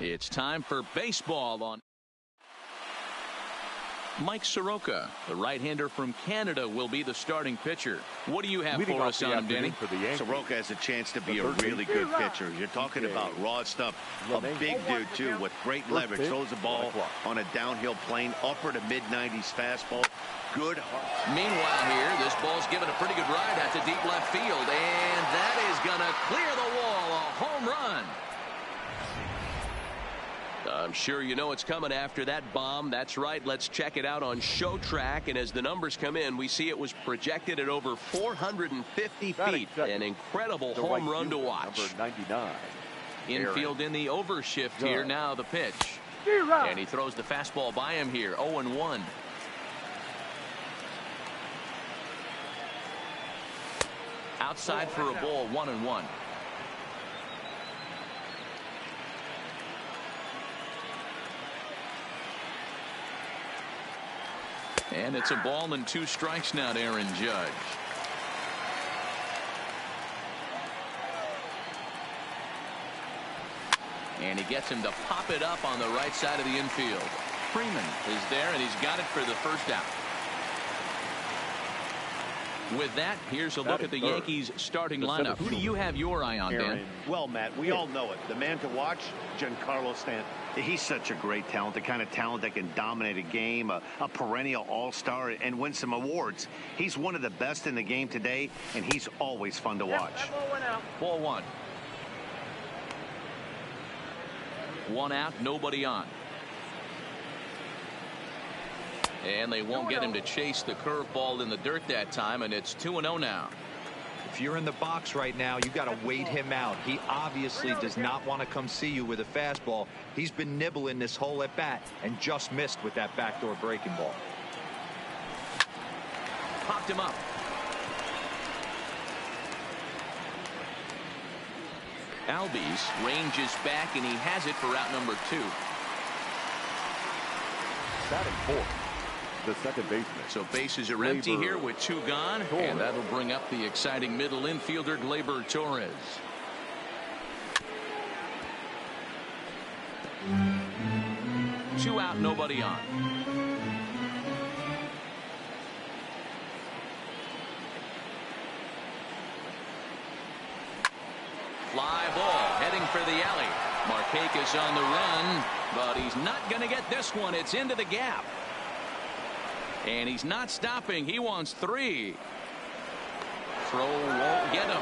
It's time for baseball on Mike Soroka, the right-hander from Canada, will be the starting pitcher. What do you have for us on him, Danny? Soroka has a chance to be a really good pitcher. You're talking about raw stuff. A big dude, too, with great leverage. Throws the ball on a downhill plane, upper to mid-90s fastball. Good heart. Meanwhile here, this ball's given a pretty good ride out to deep left field, and that is going to clear the wall. A home run. I'm sure you know it's coming after that bomb. That's right. Let's check it out on Show Track. And as the numbers come in, we see it was projected at over 450 feet. An incredible home run to watch. Number 99. Infield in the overshift here. Now the pitch. And he throws the fastball by him here. 0-1. Outside for a ball. 1-1. And it's a ball and 2 strikes now to Aaron Judge. And he gets him to pop it up on the right side of the infield. Freeman is there, and he's got it for the first out. With that, here's a look at the Yankees starting lineup. Who do you have your eye on, Dan? Well, Matt, we all know it. The man to watch, Giancarlo Stanton. He's such a great talent, the kind of talent that can dominate a game, a perennial all-star, and win some awards. He's one of the best in the game today, and he's always fun to watch. Ball 1. 1 out, nobody on. And they won't get him to chase the curveball in the dirt that time, and it's 2-0 now. If you're in the box right now, you got to wait him out. He obviously does not want to come see you with a fastball. He's been nibbling this whole at bat and just missed with that backdoor breaking ball. Popped him up. Albies ranges back, and he has it for route number 2. Batting 4th. The second baseman. So bases are empty here with 2 gone, and that'll bring up the exciting middle infielder Gleyber Torres. Two out, nobody on. Fly ball heading for the alley. Markakis on the run, but he's not going to get this one. It's into the gap. And he's not stopping. He wants 3. Throw won't get him.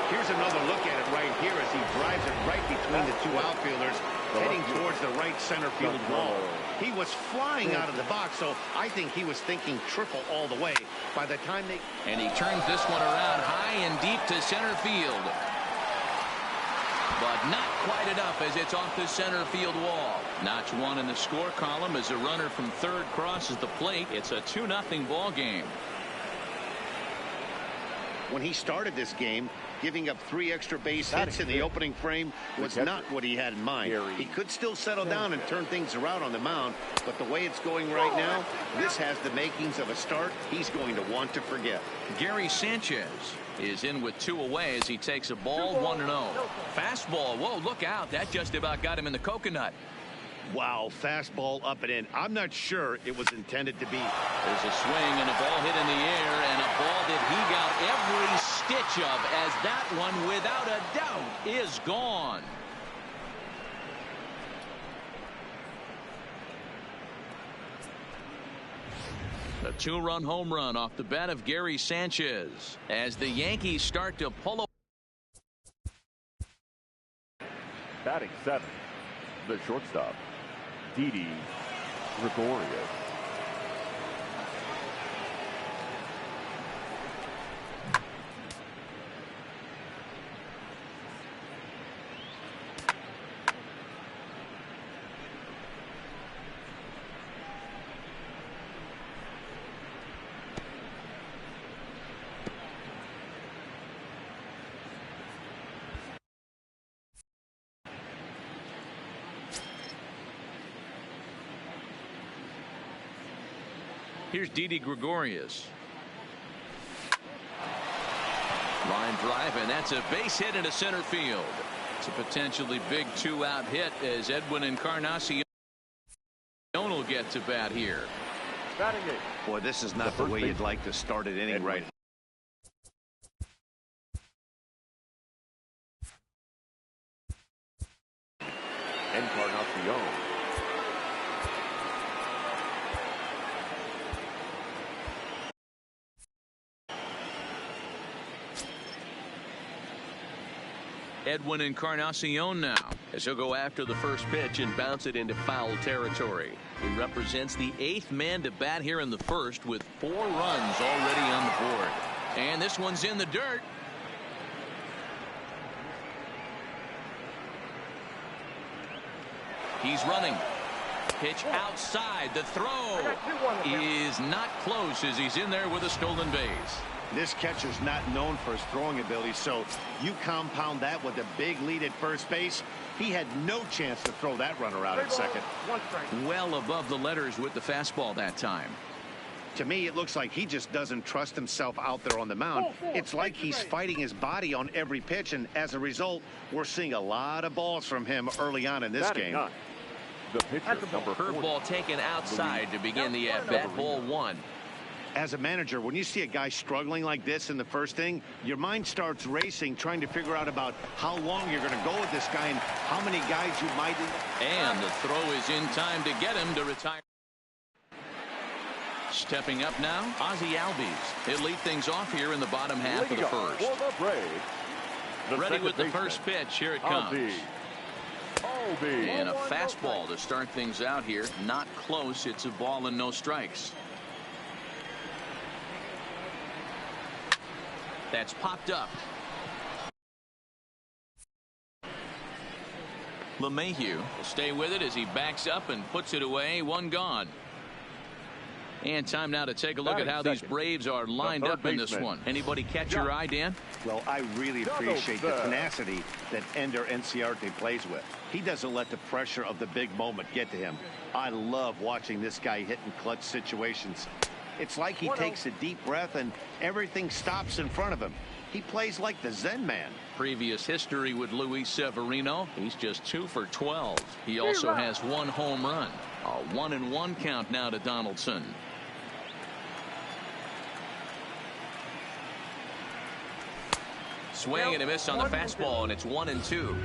Here's another look at it right here as he drives it right between the 2 outfielders, heading towards the right center field wall. He was flying out of the box, so I think he was thinking triple all the way. By the time they... And he turns this one around high and deep to center field. But not quite enough as it's off the center field wall. Notch 1 in the score column as a runner from third crosses the plate. It's a 2-0 ball game. When he started this game, giving up 3 extra base hits in the opening frame was not what he had in mind. He could still settle down and turn things around on the mound, but the way it's going right now, this has the makings of a start he's going to want to forget. Gary Sanchez is in with 2 away as he takes a ball. 1-0. Fastball. Whoa, look out. That just about got him in the coconut. Wow, fastball up and in. I'm not sure it was intended to be. There's a swing and a ball hit in the air, and a ball that he got every stitch of, as that one, without a doubt, is gone. A 2-run home run off the bat of Gary Sanchez as the Yankees start to pull up. Batting 7th, the shortstop, Didi Gregorius. Here's Didi Gregorius. Line drive, and that's a base hit into center field. It's a potentially big 2-out hit as Edwin Encarnacion will get to bat here. Boy, this is not the way you'd like to start an inning right. Encarnacion. Edwin Encarnacion now as he'll go after the first pitch and bounce it into foul territory. He represents the 8th man to bat here in the first with 4 runs already on the board. And this one's in the dirt. He's running. Pitch outside. The throw is not close as he's in there with a stolen base. This catcher's not known for his throwing ability, so you compound that with a big lead at first base. He had no chance to throw that runner out at second. Well above the letters with the fastball that time. To me, it looks like he just doesn't trust himself out there on the mound. It's like he's fighting his body on every pitch, and as a result, we're seeing a lot of balls from him early on in this game. The pitcher, curveball taken outside to begin the at-bat. Ball 1. As a manager, when you see a guy struggling like this in the first inning, your mind starts racing, trying to figure out about how long you're going to go with this guy and how many guys you might. And the throw is in time to get him to retire. Stepping up now, Ozzie Albies. He'll lead things off here in the bottom half of the first. Ready with the first pitch. Here it comes. And a fastball to start things out here. Not close. It's a ball and no strikes. That's popped up. LeMahieu will stay with it as he backs up and puts it away. 1 gone. And time now to take a look at how these Braves are lined up in this one. Anybody catch your eye, Dan? Well, I really appreciate the tenacity that Ender Enciarte plays with. He doesn't let the pressure of the big moment get to him. I love watching this guy hit in clutch situations. It's like he takes a deep breath and everything stops in front of him. He plays like the Zen man. Previous history with Luis Severino. He's just 2 for 12. He also has 1 home run. A 1-1 count now to Donaldson. Swing and a miss on the fastball, and it's 1-2.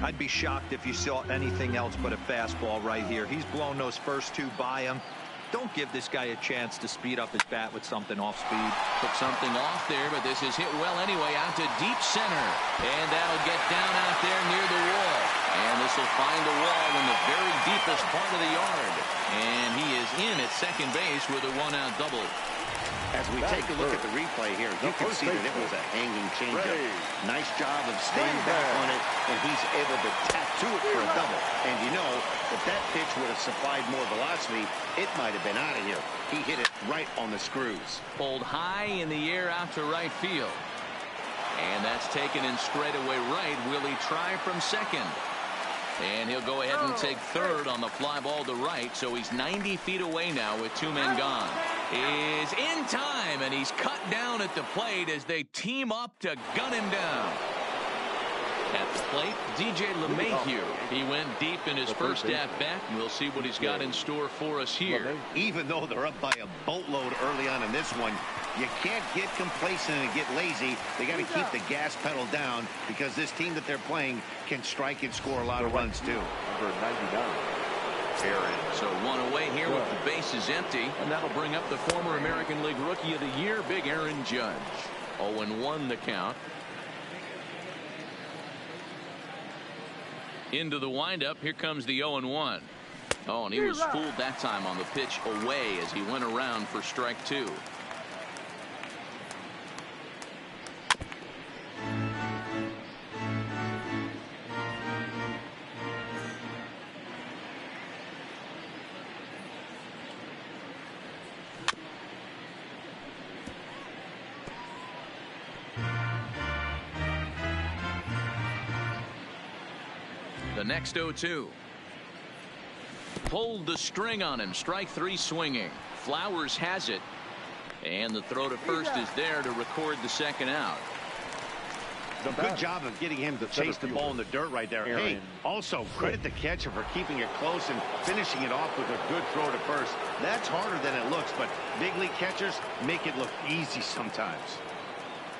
I'd be shocked if you saw anything else but a fastball right here. He's blown those first 2 by him. Don't give this guy a chance to speed up his bat with something off speed. Took something off there, but this is hit well anyway, out to deep center. And that'll get down out there near the wall. And this will find the wall in the very deepest part of the yard. And he is in at second base with a 1-out double. As we take a look at the replay here, you can see that it was a hanging changeup. Nice job of staying back on it, and he's able to tattoo it for a double. And you know, if that pitch would have supplied more velocity, it might have been out of here. He hit it right on the screws. Pulled high in the air out to right field. And that's taken in straightaway right. Will he try from second? And he'll go ahead and take third on the fly ball to right. So he's 90 feet away now with 2 men gone. Is in time, and he's cut down at the plate as they team up to gun him down. At the plate, DJ LeMahieu. He went deep in his first at-bat. We'll see what he's got in store for us here. Even though they're up by a boatload early on in this one, you can't get complacent and get lazy. They got to keep the gas pedal down because this team that they're playing can strike and score a lot of runs too. Number 99. So 1 away here with the bases empty, and that'll bring up the former American League Rookie of the Year, Big Aaron Judge. 0-1 the count. Into the windup. Here comes the 0-1. Oh, and he was fooled that time on the pitch away as he went around for strike 2. The next 0-2. Pulled the string on him. Strike 3 swinging. Flowers has it. And the throw to first is there to record the second out. Good job of getting him to chase the ball in the dirt right there. Hey, also credit the catcher for keeping it close and finishing it off with a good throw to first. That's harder than it looks, but big league catchers make it look easy sometimes.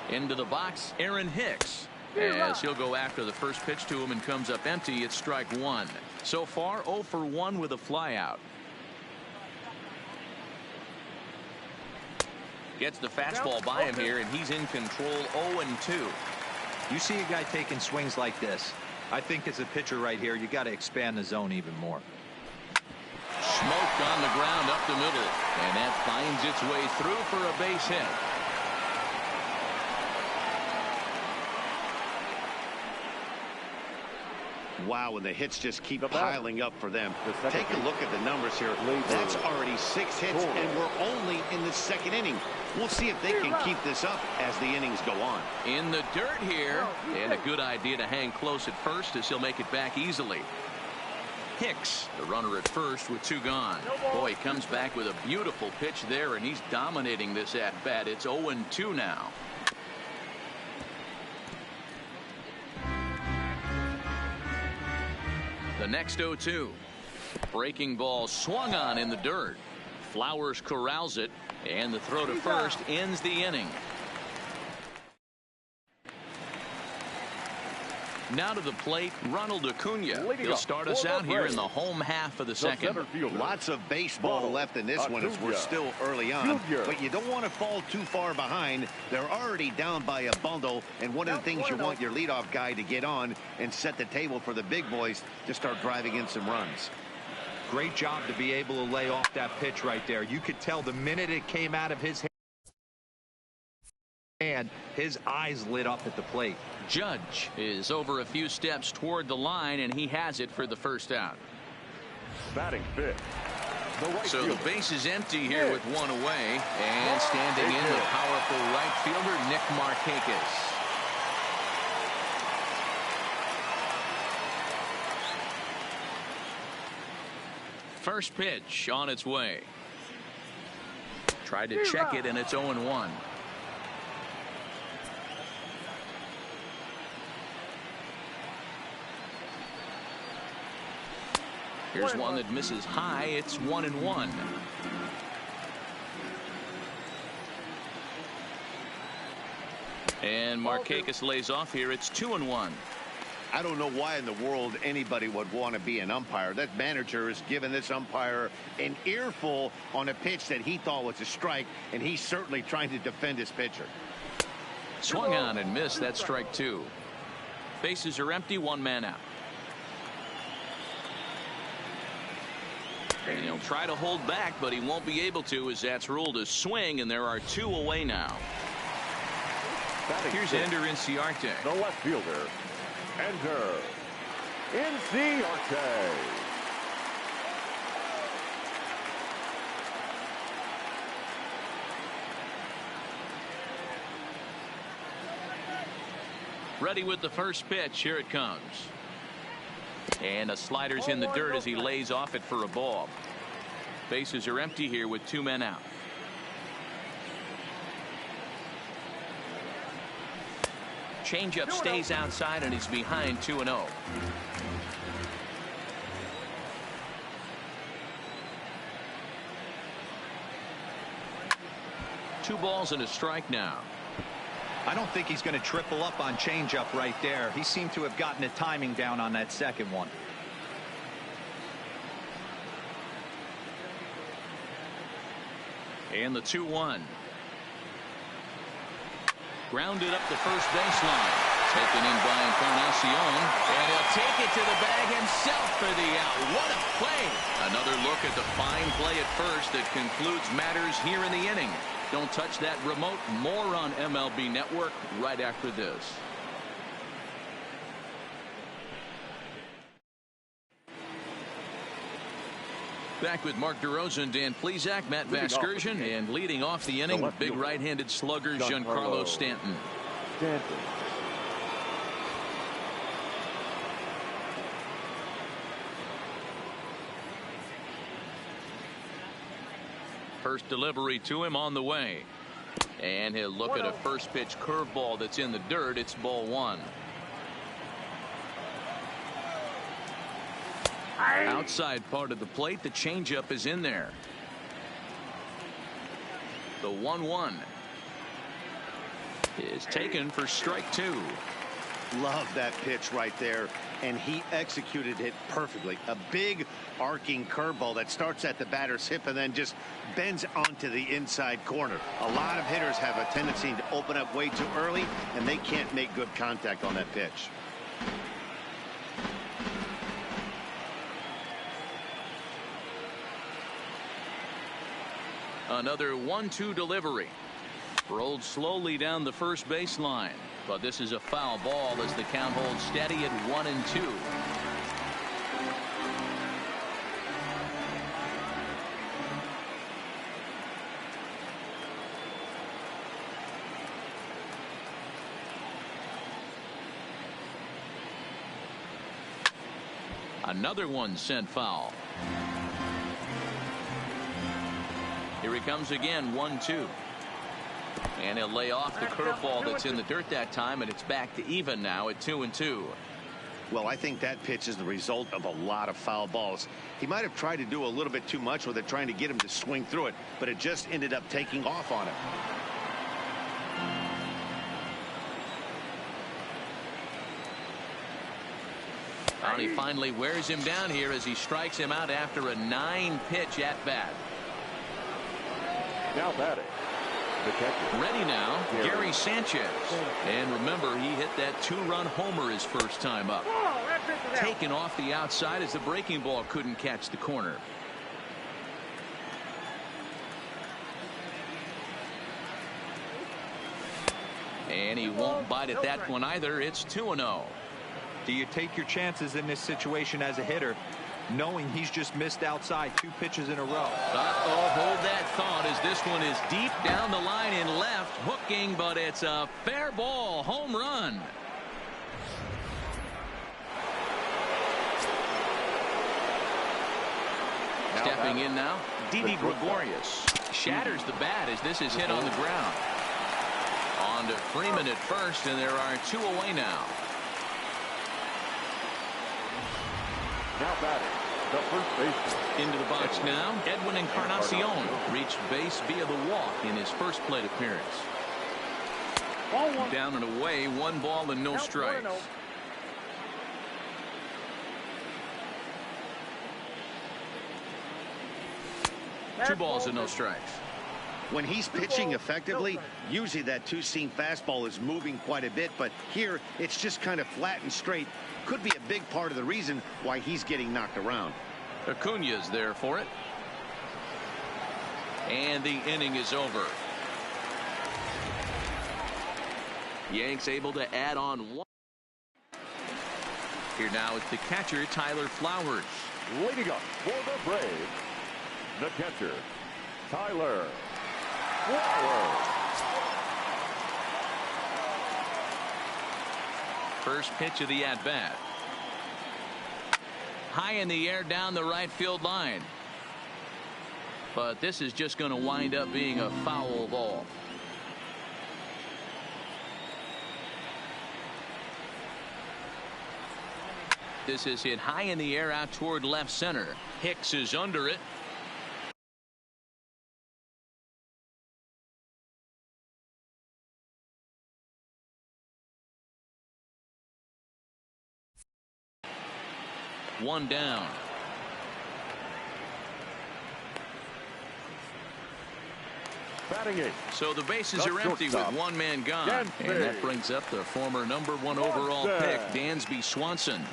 Into the box, Aaron Hicks. As he'll go after the first pitch to him and comes up empty, it's strike one. So far, 0 for 1 with a flyout. Gets the fastball by him here, and he's in control 0-2. You see a guy taking swings like this. I think as a pitcher right here, you got to expand the zone even more. Smoked on the ground up the middle, and that finds its way through for a base hit. Wow, and the hits just keep piling up for them. Take a look at the numbers here. That's already 6 hits, and we're only in the second inning. We'll see if they can keep this up as the innings go on. In the dirt here, and a good idea to hang close at first as he'll make it back easily. Hicks, the runner at first with 2 gone. Boy, he comes back with a beautiful pitch there, and he's dominating this at-bat. It's 0-2 now. The next 0-2. Breaking ball swung on in the dirt. Flowers corrals it, and the throw to first ends the inning. Now to the plate, Ronald Acuna. He'll start us out here in the home half of the second. Lots of baseball left in this one as we're still early on. But you don't want to fall too far behind. They're already down by a bundle. And one of the things you want your leadoff guy to get on and set the table for the big boys to start driving in some runs. Great job to be able to lay off that pitch right there. You could tell the minute it came out of his hand, his eyes lit up at the plate. Judge is over a few steps toward the line, and he has it for the first out. Batting fifth. So the base is empty here with 1 away, and standing in the powerful right fielder Nick Markakis. First pitch on its way. Tried to check it, and it's 0-1. Here's one that misses high. It's 1-1. And Markakis lays off here. It's 2-1. I don't know why in the world anybody would want to be an umpire. That manager has given this umpire an earful on a pitch that he thought was a strike, and he's certainly trying to defend his pitcher. Swung on and missed. That's strike 2. Bases are empty. 1 man out. And he'll try to hold back, but he won't be able to, as that's ruled a swing, and there are 2 away now. Here's Ender Inciarte. The left fielder, Ender Inciarte. Ready with the first pitch. Here it comes. And a slider's in the dirt as he lays off it for a ball. Bases are empty here with 2 men out. Changeup stays outside, and he's behind 2-0. Two balls and a strike now. I don't think he's going to triple up on changeup right there. He seemed to have gotten the timing down on that second one. And the 2-1. Grounded up the first baseline. Taken in by Encarnacion. And he'll take it to the bag himself for the out. What a play. Another look at the fine play at first that concludes matters here in the inning. Don't touch that remote. More on MLB Network right after this. Back with Mark DeRosa and Dan Plesac, Matt Vasgersian, and leading off the inning, big right-handed slugger Giancarlo Stanton. First delivery to him on the way. And he'll look at a first pitch curveball that's in the dirt. It's ball one. Outside part of the plate, the changeup is in there. The 1-1 is taken for strike two. Love that pitch right there, and he executed it perfectly. A big arcing curveball that starts at the batter's hip and then just bends onto the inside corner. A lot of hitters have a tendency to open up way too early, and they can't make good contact on that pitch. Another 1-2 delivery. Rolled slowly down the first baseline. But this is a foul ball as the count holds steady at 1-2. Another one sent foul. Here he comes again, 1-2. And he'll lay off the curveball that's in the dirt that time, and it's back to even now at 2-2. Well, I think that pitch is the result of a lot of foul balls. He might have tried to do a little bit too much with it, trying to get him to swing through it, but it just ended up taking off on him. And he finally wears him down here as he strikes him out after a 9-pitch at bat. Now batting, the catcher. Ready now, Gary Sanchez. And remember, he hit that 2-run homer his first time up. Taken off the outside as the breaking ball couldn't catch the corner. And he won't bite at that one either. It's 2-0. Do you take your chances in this situation as a hitter, knowing he's just missed outside 2 pitches in a row? Uh-oh, hold that thought as this one is deep down the line in left, hooking, but it's a fair ball, home run. Stepping in now, Didi Gregorius shatters the bat as this is hit on the ground. On to Freeman at first, and there are 2 away now. Now batting, the first baseman. Into the box now, Edwin Encarnacion reached base via the walk in his first plate appearance. Down and away, 1 ball and no strikes. 2 balls and no strikes. When he's pitching effectively, usually that 2-seam fastball is moving quite a bit, but here it's just kind of flat and straight. Could be a big part of the reason why he's getting knocked around. Acuna's there for it. And the inning is over. Yanks able to add on 1. Here now is the catcher, Tyler Flowers. Leading up for the Braves, the catcher, Tyler Flowers. First pitch of the at-bat. High in the air down the right field line. But this is just going to wind up being a foul ball. This is hit high in the air out toward left center. Hicks is under it. One down. Batting 8. So the bases are empty with 1 man gone. And that brings up the former #1 overall pick, Dansby Swanson.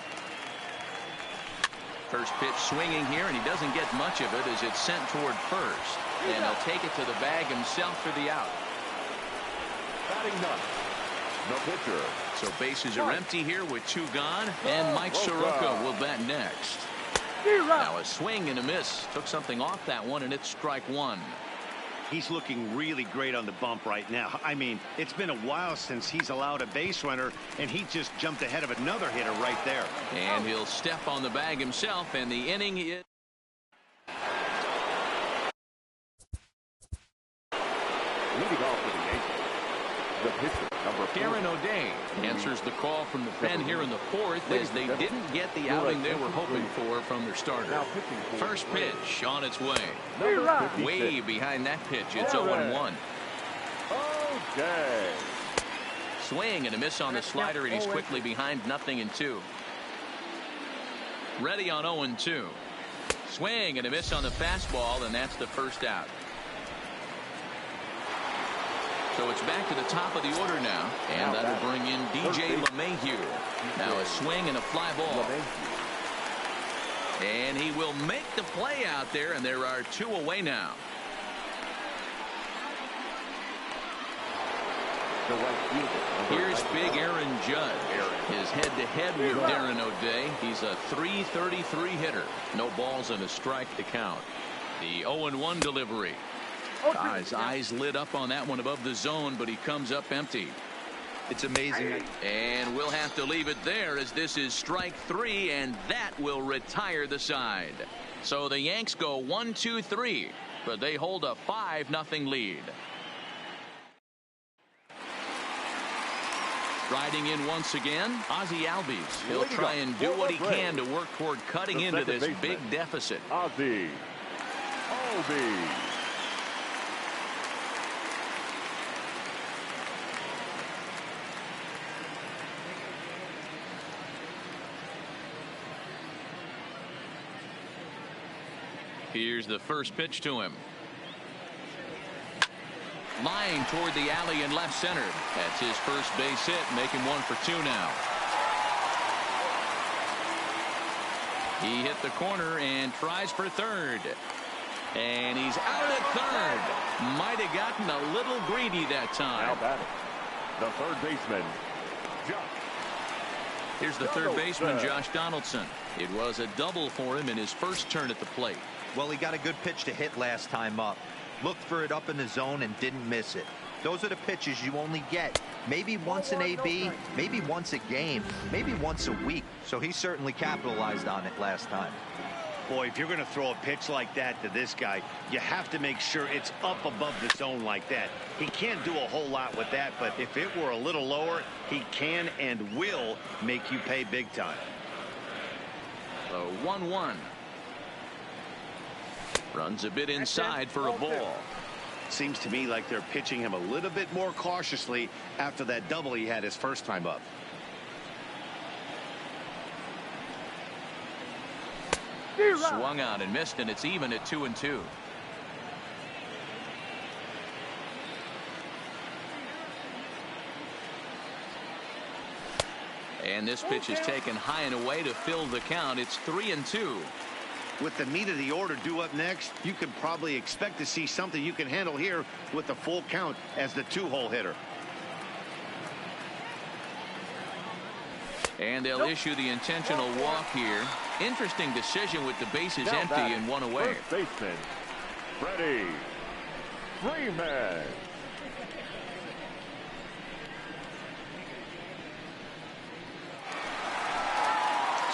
First pitch swinging here, and he doesn't get much of it as it's sent toward first. And he'll take it to the bag himself for the out. Batting 9. The pitcher. So bases are empty here with 2 gone, and Mike Soroka will bat next. Now a swing and a miss. Took something off that one, and it's strike 1. He's looking really great on the bump right now. I mean, it's been a while since he's allowed a base runner, and he just jumped ahead of another hitter right there. And he'll step on the bag himself, and the inning is... Leading off for the Yankees, The pitcher, number 4. Karen O'Day answers the call from the pen here in the fourth as they didn't get the outing they were hoping for from their starter. First pitch on its way. Way behind that pitch. It's 0-1. Okay. Swing and a miss on the slider, and he's quickly behind 0-2. Ready on 0-2. Swing and a miss on the fastball, and that's the first out. So it's back to the top of the order now, and that'll bring in DJ LeMahieu. Now a swing and a fly ball. And he will make the play out there, and there are 2 away now. Here's big Aaron Judge. His head-to-head with Darren O'Day. He's a .333 hitter. No balls and a strike to count. The 0-1 delivery. His eyes lit up on that one above the zone, but he comes up empty. It's amazing. And we'll have to leave it there as this is strike 3, and that will retire the side. So the Yanks go 1-2-3, but they hold a 5-0 lead. Riding in once again, Ozzie Albies. He'll try and do what he can to work toward cutting into this big deficit. Ozzie Albies. Here's the first pitch to him. Line toward the alley in left center. That's his first base hit, making 1 for 2 now. He hit the corner and tries for third. And he's out at third. Might have gotten a little greedy that time. Now batting, the third baseman, Josh. Here's the third baseman, Josh Donaldson. It was a double for him in his first turn at the plate. Well, he got a good pitch to hit last time up. Looked for it up in the zone and didn't miss it. Those are the pitches you only get maybe once an AB, maybe once a game, maybe once a week. So he certainly capitalized on it last time. Boy, if you're going to throw a pitch like that to this guy, you have to make sure it's up above the zone like that. He can't do a whole lot with that, but if it were a little lower, he can and will make you pay big time. So 1-1. Runs a bit inside for a ball. Seems to me like they're pitching him a little bit more cautiously after that double he had his first time up. Swung on and missed, and it's even at 2-2. And this pitch is taken high and away to fill the count. It's 3-2. With the meat of the order due up next, you could probably expect to see something you can handle here with the full count as the 2-hole hitter. And they'll issue the intentional walk here. Interesting decision with the bases empty and 1 away. First baseman, Freddie Freeman.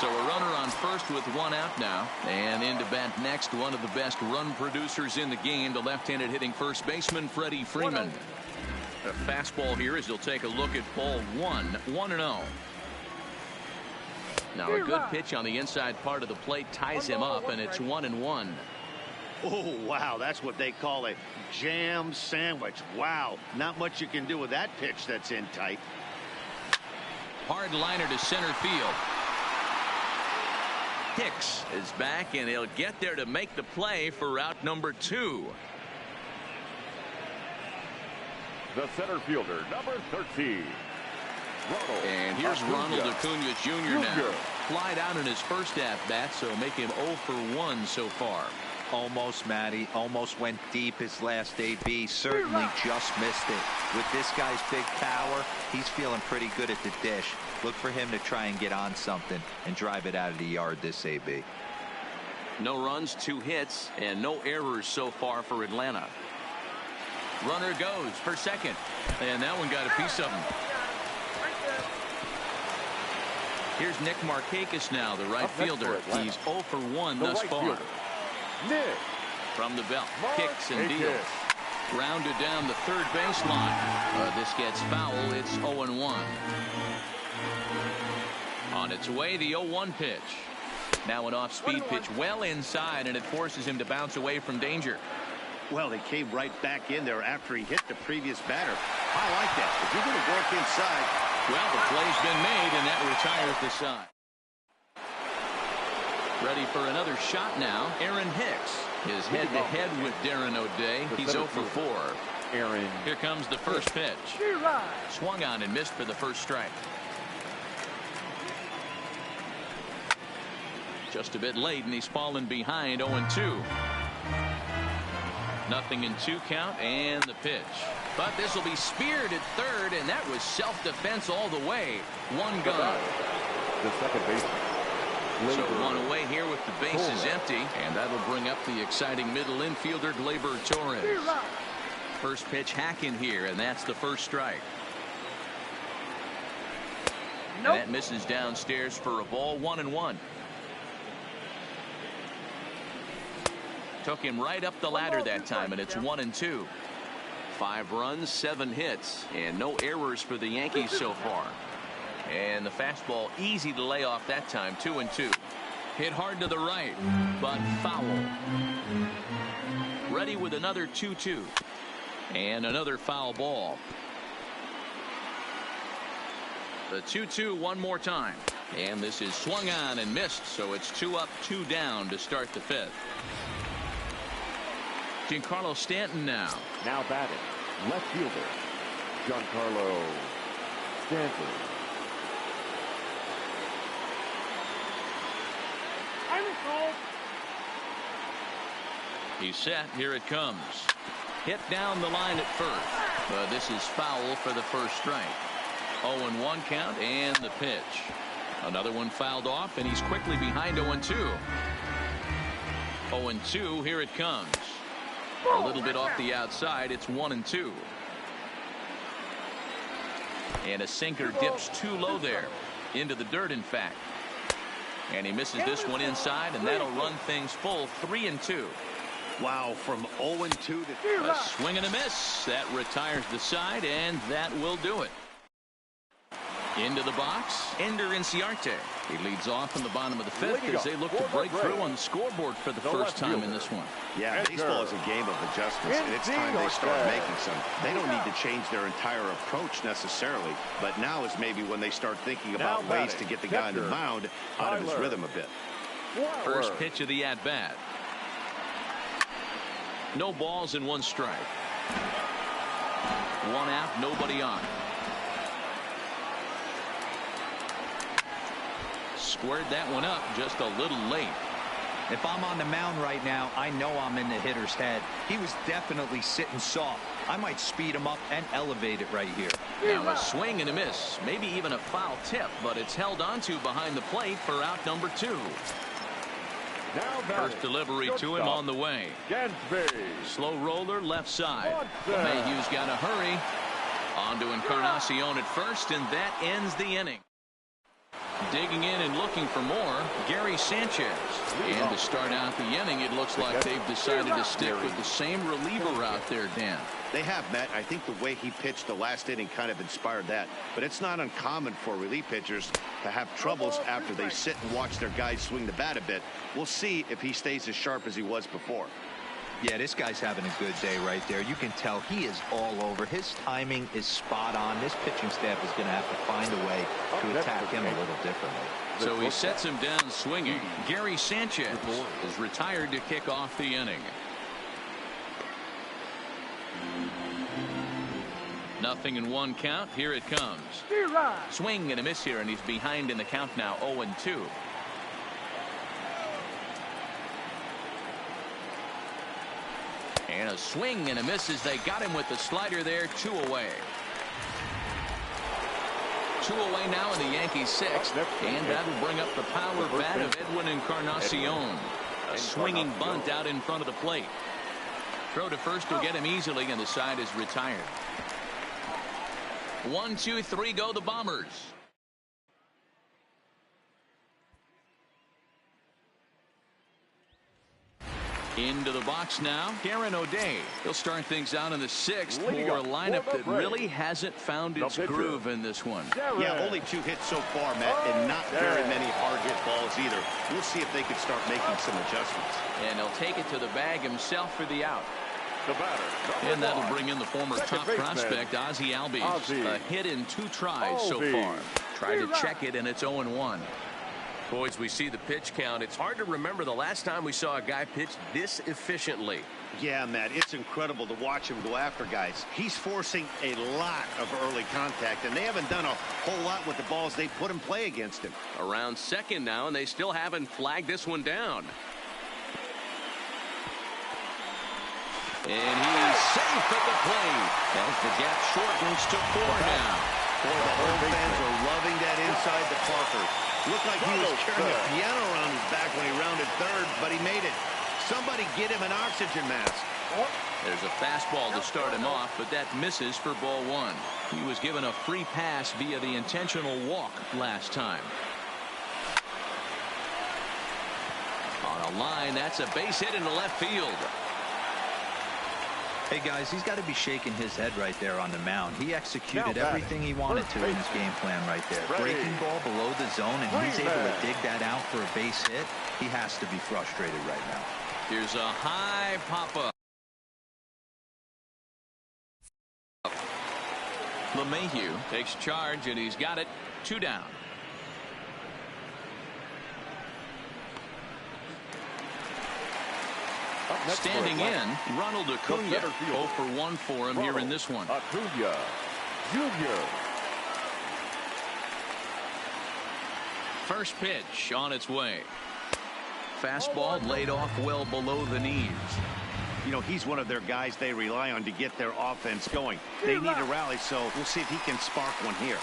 So a runner on first with 1 out now. And in to bat next, one of the best run producers in the game, the left-handed hitting first baseman, Freddie Freeman. The fastball here as he'll take a look at ball 1, 1-0. Now a good pitch on the inside part of the plate ties him up, and it's 1-1. Oh, wow, that's what they call a jam sandwich. Wow, not much you can do with that pitch that's in tight. Hard liner to center field. Hicks is back, and he'll get there to make the play for out number 2. The center fielder, number 13. And here's Ronald Acuna Jr. now. Flied out in his first at-bat, so make him 0 for 1 so far. Almost, Matty. Almost went deep his last AB. Certainly just missed it. With this guy's big power, he's feeling pretty good at the dish. Look for him to try and get on something and drive it out of the yard this AB. No runs, 2 hits, and no errors so far for Atlanta. Runner goes for second, and that one got a piece of him. Here's Nick Markakis now, the right fielder. He's 0 for 1 thus far. Nick from the belt, kicks and deals. Rounded down the third baseline. This gets foul. It's 0-1. On its way, the 0-1 pitch. Now an off-speed pitch well inside, and it forces him to bounce away from danger. Well, they came right back in there after he hit the previous batter. I like that. If you're going to work inside. Well, the play's been made, and that retires the side. Ready for another shot now, Aaron Hicks. His head-to-head with Darren O'Day. He's 0 for 4. Aaron. Here comes the first pitch. Swung on and missed for the first strike. Just a bit late, and he's fallen behind 0-2. Nothing in 2 count, and the pitch. But this will be speared at third, and that was self-defense all the way. One gone. The second baseman. So one away here with the bases empty, and that'll bring up the exciting middle infielder Gleyber Torres. First pitch hacking here, and that's the first strike. Nope. That misses downstairs for a ball. 1-1. Took him right up the ladder that time, and it's 1-2. 5 runs, 7 hits, and no errors for the Yankees so far. And the fastball easy to lay off that time. 2-2. Hit hard to the right, but foul. Ready with another 2-2. And another foul ball. The 2-2 one more time. And this is swung on and missed, so it's 2 up, 2 down to start the 5th. Giancarlo Stanton now. Now batting, left fielder, Giancarlo Stanton. He's set. Here it comes. Hit down the line at first. But this is foul for the first strike. 0-1 count, and the pitch. Another one fouled off, and he's quickly behind 0-2. 0-2. Here it comes. A little bit off the outside. It's 1-2. And a sinker dips too low there. Into the dirt, in fact. And he misses this one inside, and that'll run things full. 3-2. Wow, from 0-2 to a swing and a miss. That retires the side, and that will do it. Into the box, Ender Inciarte. He leads off in the bottom of the 5th as they look to break through on the scoreboard for the first time in this one. Yeah, baseball is a game of adjustments, and it's time they start making some. They don't need to change their entire approach necessarily, but now is maybe when they start thinking about ways to get the guy on the mound out of his rhythm a bit. First pitch of the at-bat. No balls and 1 strike. 1 out, nobody on. Squared that one up just a little late. If I'm on the mound right now, I know I'm in the hitter's head. He was definitely sitting soft. I might speed him up and elevate it right here. Now a swing and a miss. Maybe even a foul tip, but it's held onto behind the plate for out number 2. First delivery to him on the way. Slow roller left side. Mayhew's got to hurry. On to Encarnacion at first, and that ends the inning. Digging in and looking for more, Gary Sanchez. And to start out the inning, it looks like they've decided to stick with the same reliever out there, Dan. They have, Matt. I think the way he pitched the last inning kind of inspired that. But it's not uncommon for relief pitchers to have troubles after they sit and watch their guys swing the bat a bit. We'll see if he stays as sharp as he was before. Yeah, this guy's having a good day right there. You can tell he is all over. His timing is spot on. This pitching staff is going to have to find a way to attack him a little differently. So he sets him down swinging. Gary Sanchez is retired to kick off the inning. Nothing in 1 count. Here it comes. Swing and a miss here, and he's behind in the count now. 0-2. And a swing and a miss as they got him with the slider there. 2 away. 2 away now in the Yankees 6th. And that'll bring up the power bat of Edwin Encarnacion. A swinging bunt out in front of the plate. Throw to first will get him easily, and the side is retired. 1, 2, 3 go the Bombers. Into the box now, Karen O'Day. He'll start things out in the 6th for Leading a up lineup for the that break. really hasn't found its groove in this one. Yeah, only 2 hits so far, Matt, and not very many hard hit balls either. We'll see if they can start making some adjustments. And he'll take it to the bag himself for the out. The batter, And that'll bring in the former top prospect, Ozzie Albies. A hit in 2 tries so far. Tried to check it, and it's 0-1. Boys, we see the pitch count. It's hard to remember the last time we saw a guy pitch this efficiently. Yeah, Matt, it's incredible to watch him go after guys. He's forcing a lot of early contact, and they haven't done a whole lot with the balls they put in play against him. Around second now, and they still haven't flagged this one down. And he's safe at the plate as the gap shortens to 4 now. Boy, the home fans are loving that inside the Parker. Looked like he was carrying a piano around his back when he rounded third, but he made it. Somebody get him an oxygen mask. There's a fastball to start him off, but that misses for ball 1. He was given a free pass via the intentional walk last time. On a line, that's a base hit into left field. Hey, guys, he's got to be shaking his head right there on the mound. He executed everything he wanted to in his game plan right there. Breaking ball below the zone, and he's able to dig that out for a base hit. He has to be frustrated right now. Here's a high pop-up. LeMahieu takes charge, and he's got it. 2 down. Standing in, Ronald Acuna. 0 for 1 for him here in this one. Acuna Jr. First pitch on its way. Fastball laid off well below the knees. You know, he's one of their guys they rely on to get their offense going. They need a rally, so we'll see if he can spark one here.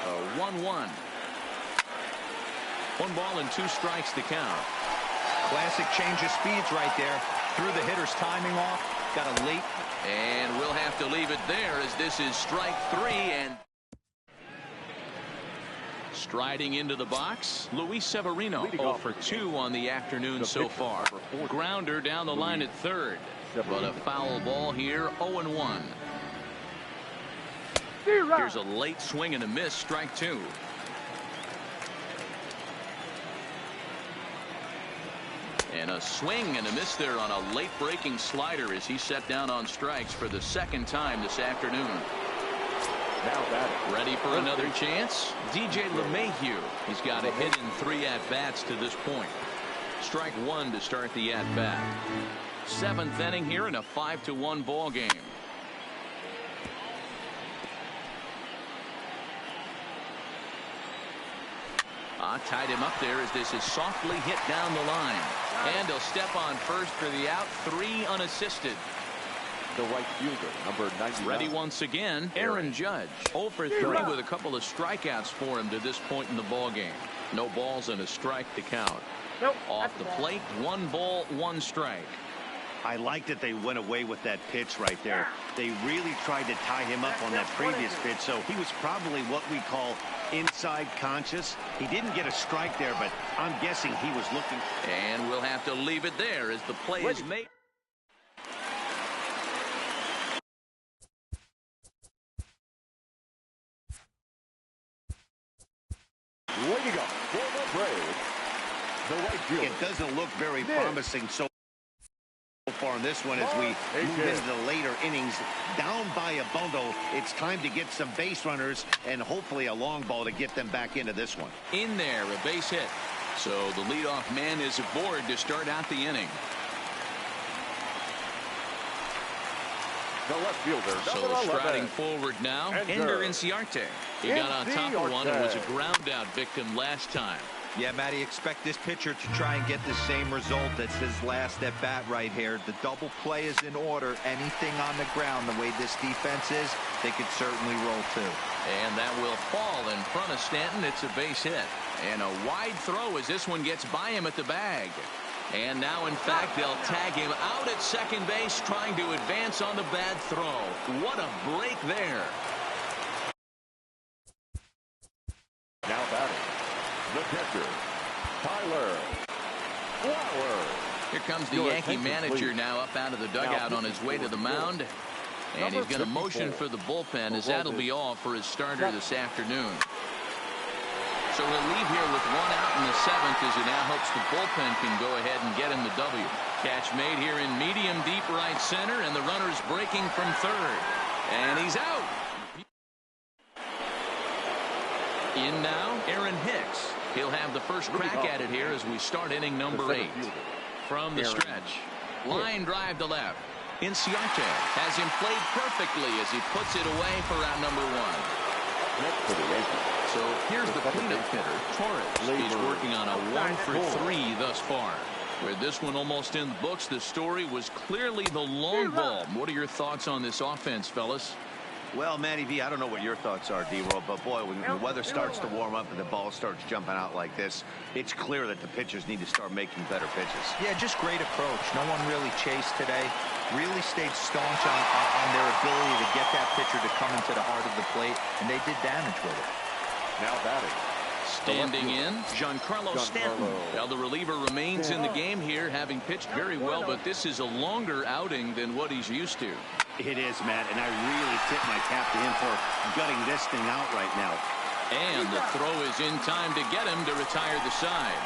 A 1-1. 1 ball and 2 strikes to count. Classic change of speeds right there. Threw the hitter's timing off. Got a late. And we'll have to leave it there as this is strike 3. And striding into the box, Luis Severino. 0 for 2 on the afternoon so far. Grounder down the line at third. But a foul ball here, 0-1. Here's a late swing and a miss, strike 2. And a swing and a miss there on a late breaking slider as he set down on strikes for the 2nd time this afternoon. Ready for another chance? DJ LeMahieu. He's got a hit in 3 at-bats to this point. Strike 1 to start the at-bat. 7th inning here in a 5-1 ball game. Tied him up there as this is softly hit down the line. And he'll step on first for the out. 3 unassisted. The right fielder, number 99. Ready once again, Aaron Judge. 0 for 3 with a couple of strikeouts for him to this point in the ball game. No balls and a strike to count. Off the plate, 1 ball, 1 strike. I like that they went away with that pitch right there. They really tried to tie him up on that previous pitch, so he was probably what we call inside conscious. He didn't get a strike there, but I'm guessing he was looking. And we'll have to leave it there as the play is made. Leading up for the Braves, the right fielder. It doesn't look very promising so far in this one as we move into the later innings. Down by a bundle, it's time to get some base runners and hopefully a long ball to get them back into this one. In there, a base hit. So the leadoff man is aboard to start out the inning. The left fielder, So striding forward now, Ender Inciarte. He got on top of one and was a ground out victim last time. Yeah, Matty, expect this pitcher to try and get the same result as his last at bat right here. The double play is in order. Anything on the ground, the way this defense is, they could certainly roll too. And that will fall in front of Stanton. It's a base hit. And a wide throw as this one gets by him at the bag. And now, in fact, they'll tag him out at second base, trying to advance on the bad throw. What a break there. catcher, Tyler Flowers. Here comes the Yankee manager now up out of the dugout on his way to the mound. And he's going to motion for the bullpen, as that'll be all for his starter this afternoon. So relief here with one out in the seventh, as he now hopes the bullpen can go ahead and get him the W. Catch made here in medium deep right center, and the runner's breaking from third. And he's out. In now, Aaron Hicks. He'll have the first crack at it here as we start inning number 8. From the stretch. Line drive to left. Inciarte has him played perfectly as he puts it away for out number 1. So here's the cleanup hitter, Torres. He's working on a 1-for-3 thus far. With this one almost in the books, the story was clearly the long ball. What are your thoughts on this offense, fellas? Well, Matty V, I don't know what your thoughts are, D-Roll, but boy, when the weather starts to warm up and the ball starts jumping out like this, it's clear that the pitchers need to start making better pitches. Yeah, just great approach. No one really chased today. Really stayed staunch on their ability to get that pitcher to come into the heart of the plate, and they did damage with it. Now batting. Standing in, Giancarlo Stanton. Well, the reliever remains in the game here, having pitched very well, but this is a longer outing than what he's used to. It is, Matt, and I really tip my cap to him for gutting this thing out right now. And the throw is in time to get him to retire the side.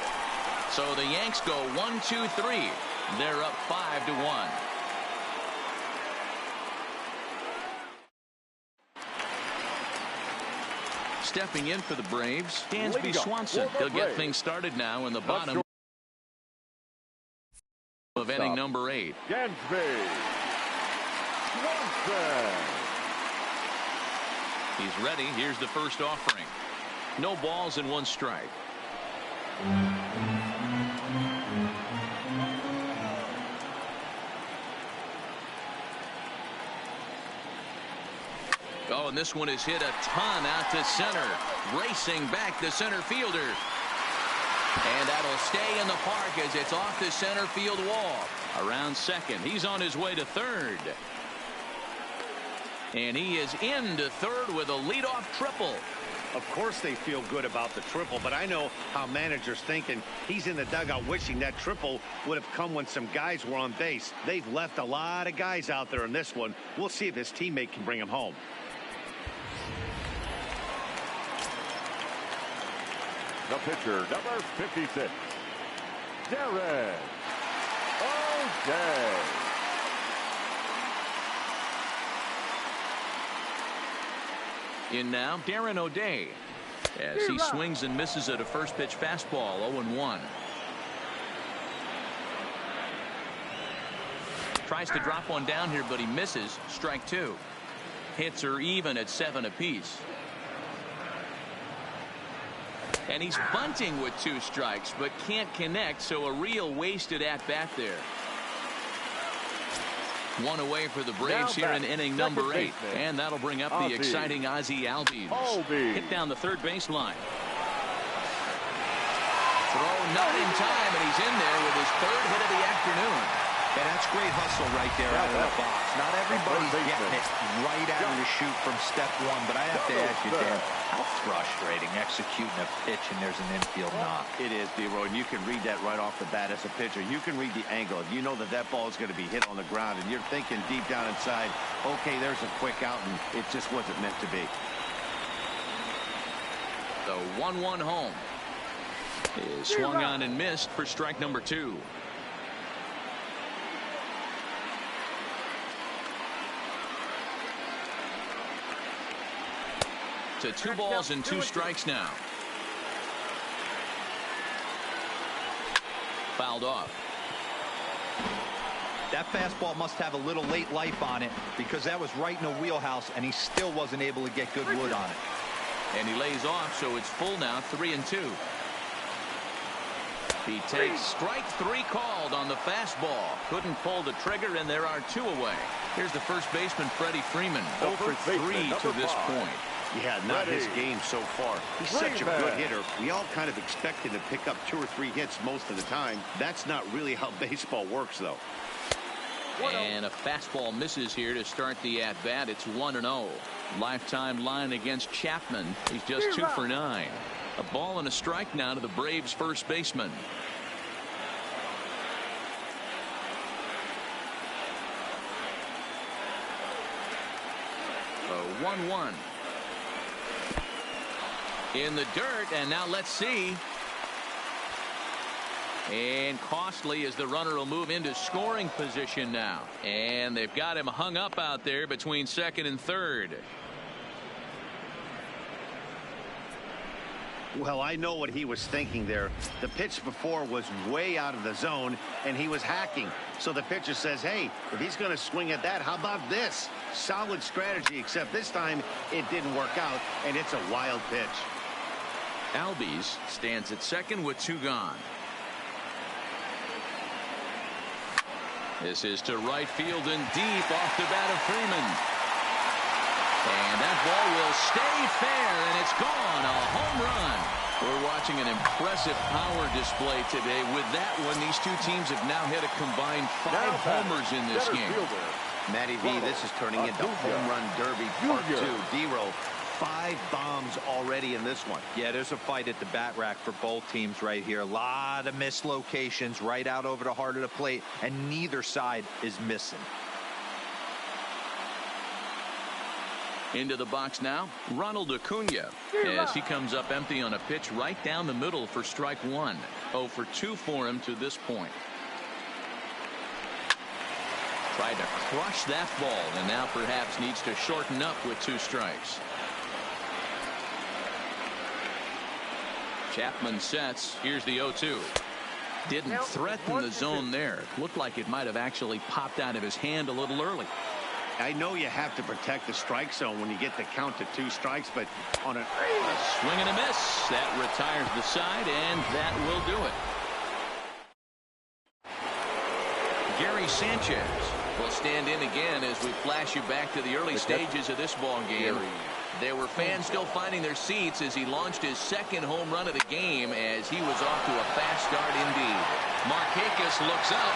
So the Yanks go 1-2-3. They're up 5-1. Stepping in for the Braves, Dansby Swanson. He'll get things started now in the bottom of inning number 8. Dansby Swanson. He's ready. Here's the first offering. No balls and 1 strike. Oh, and this one is hit a ton out to center. Racing back the center fielder. And that'll stay in the park as it's off the center field wall. Around second. He's on his way to third. And he is into third with a leadoff triple. Of course they feel good about the triple, but I know how managers think, and he's in the dugout wishing that triple would have come when some guys were on base. They've left a lot of guys out there in this one. We'll see if his teammate can bring him home. The pitcher, number 56, Darren O'Day. In now, Darren O'Day, as he swings and misses at a first pitch fastball. 0-1. Tries to drop one down here, but he misses. Strike 2. Hits are even at 7 apiece. And he's bunting with 2 strikes, but can't connect, so a real wasted at-bat there. 1 away for the Braves here in inning number 8. And that'll bring up the exciting Ozzie Albies. Hit down the third baseline. Throw not in time, and he's in there with his 3rd hit of the afternoon. Yeah, that's great hustle right there out of the box. Not everybody's getting it right out of the chute from step 1, but I have to ask you, Dan, how frustrating executing a pitch and there's an infield knock. It is, D-Roy, and you can read that right off the bat as a pitcher. You can read the angle. You know that that ball is going to be hit on the ground, and you're thinking deep down inside, okay, there's a quick out, and it just wasn't meant to be. The 1-1 home is swung on and missed for strike number 2. To 2 balls and 2 strikes now. Fouled off. That fastball must have a little late life on it, because that was right in the wheelhouse, and he still wasn't able to get good wood on it. And he lays off, so it's full now, 3-2. He takes strike 3 called on the fastball. Couldn't pull the trigger, and there are 2 away. Here's the first baseman, Freddie Freeman, 0 for 3 to this point. Yeah, not his game so far. He's such a good hitter. We all kind of expect him to pick up 2 or 3 hits most of the time. That's not really how baseball works, though. And a fastball misses here to start the at-bat. It's 1-0. Lifetime line against Chapman. He's just 2 for 9. A ball and a strike now to the Braves first baseman. 1-1. In the dirt, and now let's see. And costly as the runner will move into scoring position now. And they've got him hung up out there between second and third. Well, I know what he was thinking there. The pitch before was way out of the zone, and he was hacking. So the pitcher says, hey, if he's going to swing at that, how about this? Solid strategy, except this time it didn't work out, and it's a wild pitch. Albies stands at second with 2 gone. This is to right field and deep off the bat of Freeman. And that ball will stay fair, and it's gone. A home run. We're watching an impressive power display today. With that one, these two teams have now hit a combined 5 homers in this game. Matty V, this is turning into home run derby part 2. D-Roll, 5 bombs already in this one. Yeah, there's a fight at the bat rack for both teams right here. A lot of mislocations right out over the heart of the plate, and neither side is missing. Into the box now, Ronald Acuna, as he comes up empty on a pitch right down the middle for strike 1. 0 for 2 for him to this point. Tried to crush that ball, and now perhaps needs to shorten up with 2 strikes. Chapman sets. Here's the 0-2. Didn't threaten the zone there. Looked like it might have actually popped out of his hand a little early. I know you have to protect the strike zone when you get the count to 2 strikes, but on a swing and a miss, that retires the side, and that will do it. Gary Sanchez will stand in again as we flash you back to the early stages of this ball game. There were fans still finding their seats as he launched his 2nd home run of the game, as he was off to a fast start indeed. Markakis looks up.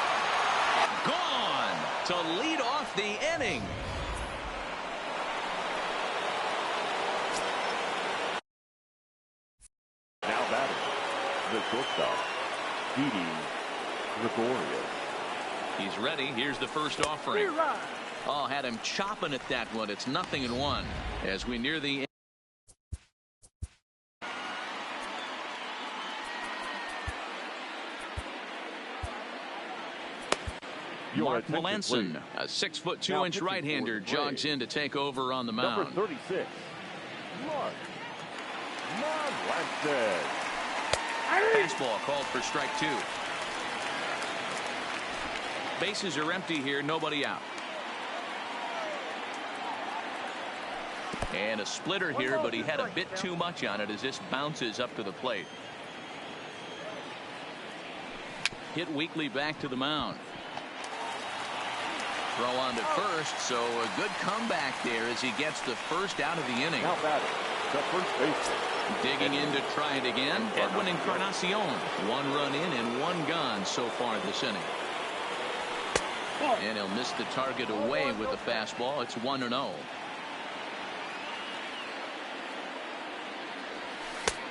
Gone to lead off the inning. Now batting, the shortstop, Didi Gregorius. He's ready. Here's the first offering. Oh, had him chopping at that one. It's 0-1 as we near the end. Mark Melanson, a 6'2" right-hander, jogs in to take over on the mound. Number 36, Mark Melanson. Fastball called for strike 2. Bases are empty here, nobody out. And a splitter here, but he had a bit too much on it as this bounces up to the plate. Hit weakly back to the mound. Throw on to first, so a good comeback there as he gets the first out of the inning. Now batting, the first baseman. Digging in to try it again, Edwin Encarnacion. 1 run in and 1 gone so far this inning. And he'll miss the target away with the fastball. It's 1-0.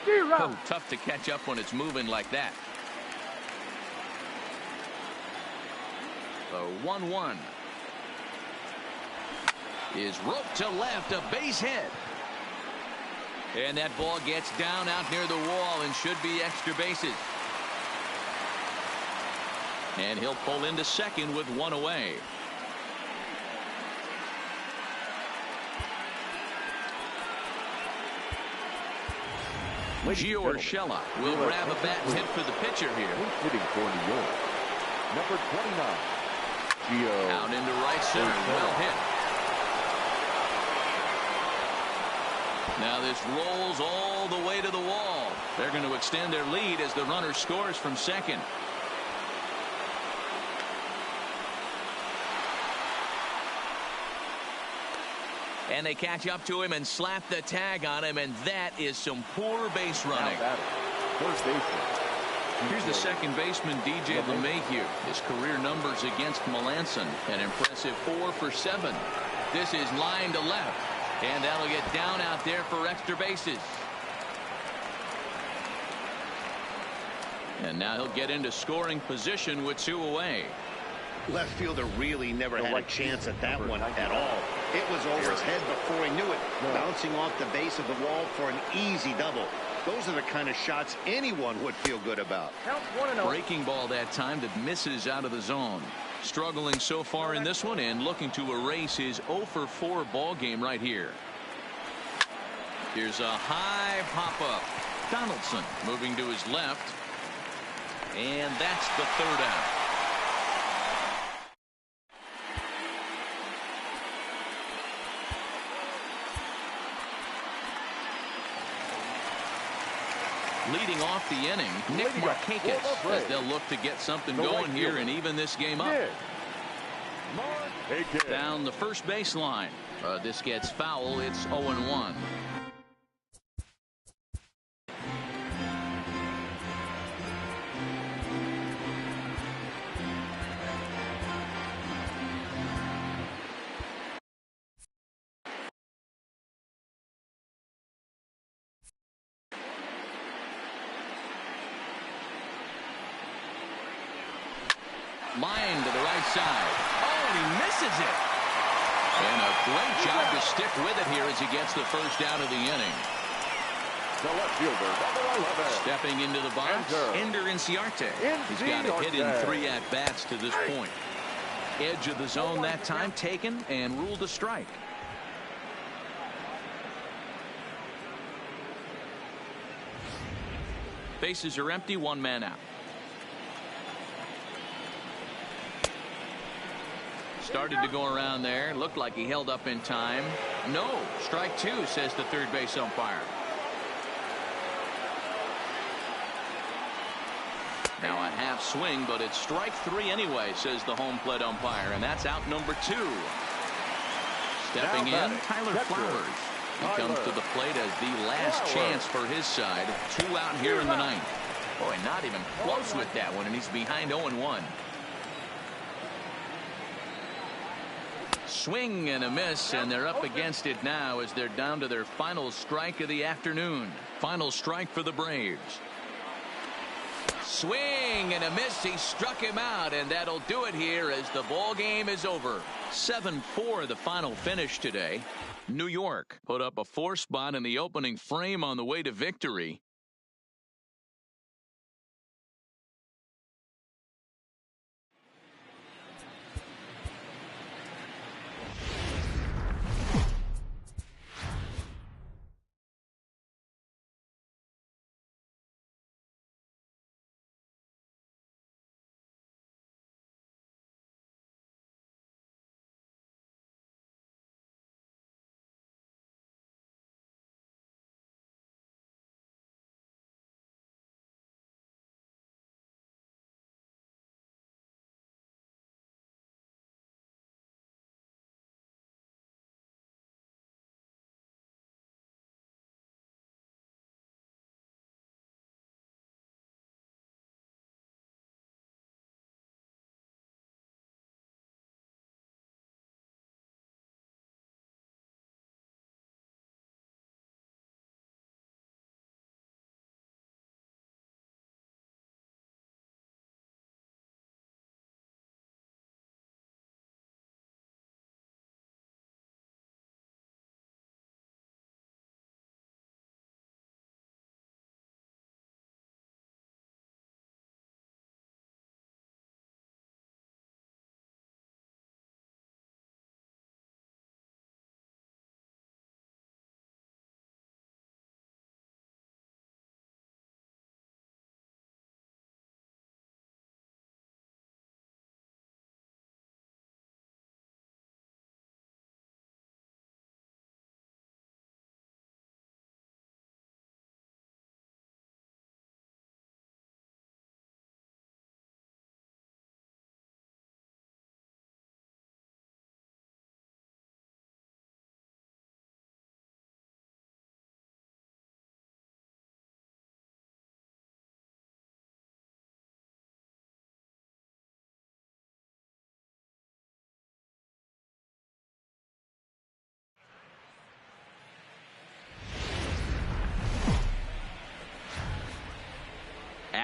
Oh, tough to catch up when it's moving like that. The 1-1 is roped to left, a base hit. And that ball gets down out near the wall and should be extra bases. And he'll pull into second with 1 away. Gio Urshela will grab a bat and hit for the pitcher here. Hitting for New York, number 29, Gio. Out into right center, well hit. Now this rolls all the way to the wall. They're going to extend their lead as the runner scores from second. And they catch up to him and slap the tag on him, and that is some poor base running. First baseman. Here's the second baseman, DJ LeMahieu. His career numbers against Melanson, an impressive 4 for 7. This is line to left, and that'll get down out there for extra bases. And now he'll get into scoring position with 2 away. Left fielder really never had a chance at that one at all. It was over his head before he knew it, bouncing off the base of the wall for an easy double. Those are the kind of shots anyone would feel good about. Breaking ball that time that misses out of the zone. Struggling so far in this one and looking to erase his 0 for 4 ball game right here. Here's a high pop-up. Donaldson moving to his left. And that's the 3rd out. Leading off the inning, Nick Markakis, as they'll look to get something going here and even this game up. Down the first baseline. This gets foul. It's 0-1. Line to the right side. Oh, and he misses it. And a great job to stick with it here as he gets the 1st out of the inning. The left fielder, number 11. Stepping into the box, Ender Inciarte. He's got a hit in 3 at-bats to this point. Edge of the zone that time taken and ruled a strike. Bases are empty, 1 man out. Started to go around there. Looked like he held up in time. No. Strike 2, says the 3rd base umpire. Now a half swing, but it's strike 3 anyway, says the home plate umpire. And that's out number 2. Stepping in, Tyler Flowers. He comes to the plate as the last chance for his side. 2 out here in the 9th. Boy, not even close with that one, and he's behind 0-1. Swing and a miss, and they're up against it now as they're down to their final strike of the afternoon. Final strike for the Braves. Swing and a miss. He struck him out, and that'll do it here as the ball game is over. 7-4 the final finish today. New York put up a 4 spot in the opening frame on the way to victory.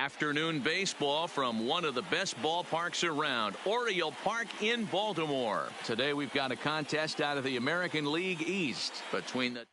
Afternoon baseball from one of the best ballparks around, Oriole Park in Baltimore. Today we've got a contest out of the American League East between the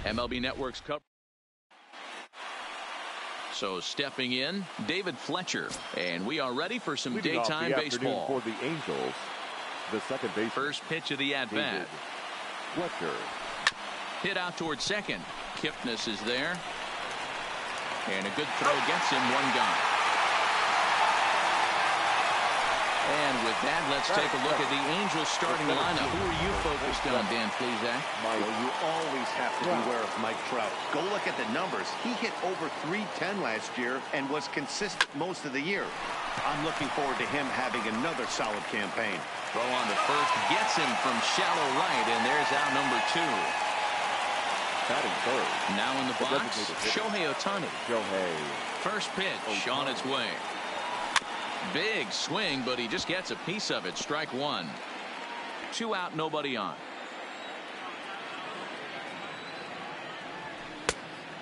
MLB Network's cover. So stepping in, David Fletcher, and we are ready for some Leading daytime off the baseball. afternoon for the Angels, the second base. First pitch of the at-bat. Fletcher. Hit out towards second. Kipnis is there. And a good throw gets him, one gone. And with that, let's take a look at the Angels starting lineup. Who are you focused on, Dan Plesac? Well, you always have to beware of Mike Trout. Go look at the numbers. He hit over .310 last year and was consistent most of the year. I'm looking forward to him having another solid campaign. Throw on the first gets him from shallow right, and there's out number 2. Batting third. Now in the box, Shohei Ohtani. First pitch on its way. Big swing, but he just gets a piece of it. Strike one. 2 out, nobody on.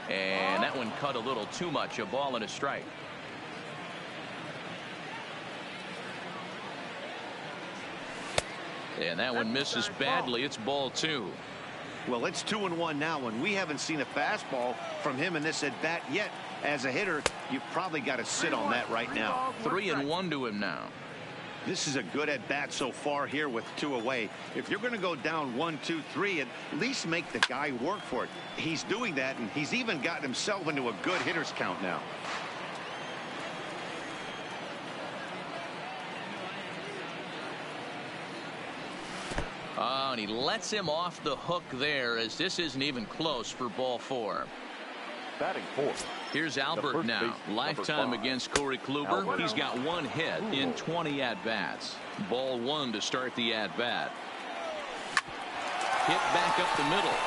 And that one cut a little too much. A ball and a strike. And that one misses badly. It's ball 2. Well, it's 2-1 now, and we haven't seen a fastball from him in this at-bat yet. As a hitter, you've probably got to sit on that right now. 3-1 to him now. This is a good at-bat so far here with 2 away. If you're going to go down 1, 2, 3, at least make the guy work for it. He's doing that, and he's even gotten himself into a good hitter's count now. and he lets him off the hook there, as this isn't even close for ball 4. Batting fourth. Here's Albert now. Lifetime against Corey Kluber. He's got 1 hit in 20 at-bats. Ball 1 to start the at-bat. Hit back up the middle.